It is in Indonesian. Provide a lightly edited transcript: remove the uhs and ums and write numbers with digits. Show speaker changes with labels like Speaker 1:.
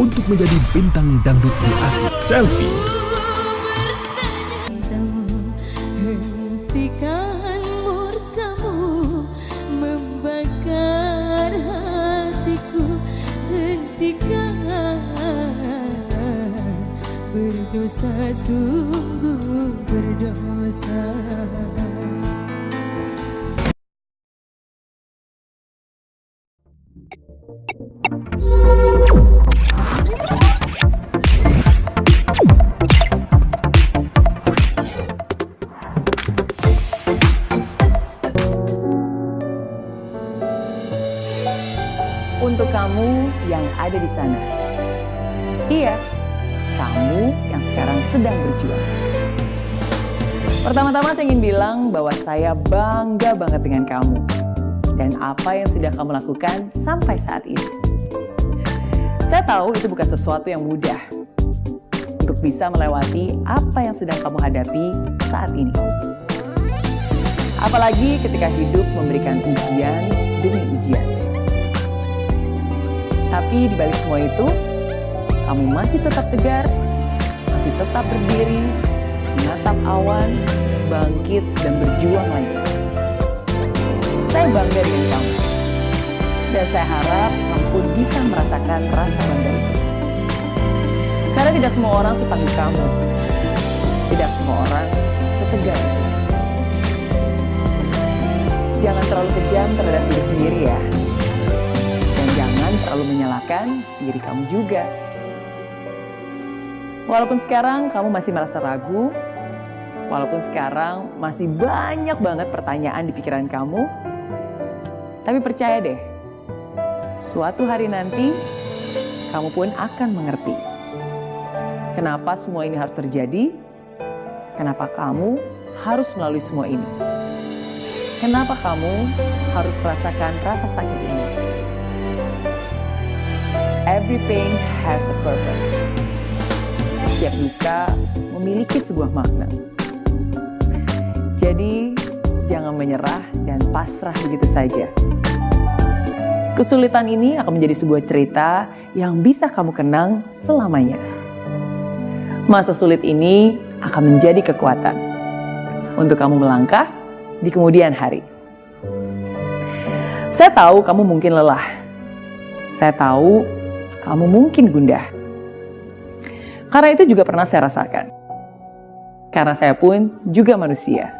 Speaker 1: untuk menjadi bintang dangdut di Asia. Selfie.
Speaker 2: Hentikan murkamu membakar hatiku, hentikan. Berdosa, sungguh berdosa.
Speaker 3: Untuk kamu yang ada di sana, iya, kamu yang sekarang sedang berjuang. Pertama-tama saya ingin bilang bahwa saya bangga banget dengan kamu dan apa yang sudah kamu lakukan sampai saat ini. Saya tahu itu bukan sesuatu yang mudah untuk bisa melewati apa yang sedang kamu hadapi saat ini. Apalagi ketika hidup memberikan ujian demi ujian. Tapi di balik semua itu, kamu masih tetap tegar, masih tetap berdiri, menatap awan, bangkit, dan berjuang lagi. Saya bangga dengan kamu. Dan saya harap kamu pun bisa merasakan rasa bangga itu. Karena tidak semua orang setangguh kamu. Tidak semua orang setegar itu. Jangan terlalu kejam terhadap diri sendiri ya. Dan jangan terlalu menyalahkan diri kamu juga. Walaupun sekarang kamu masih merasa ragu, walaupun sekarang masih banyak banget pertanyaan di pikiran kamu, tapi percaya deh, suatu hari nanti kamu pun akan mengerti kenapa semua ini harus terjadi, kenapa kamu harus melalui semua ini, kenapa kamu harus merasakan rasa sakit ini. Everything has a purpose. Setiap duka memiliki sebuah makna. Jadi, jangan menyerah dan pasrah begitu saja. Kesulitan ini akan menjadi sebuah cerita yang bisa kamu kenang selamanya. Masa sulit ini akan menjadi kekuatan untuk kamu melangkah di kemudian hari. Saya tahu kamu mungkin lelah. Saya tahu kamu mungkin gundah. Karena itu juga pernah saya rasakan. Karena saya pun juga manusia.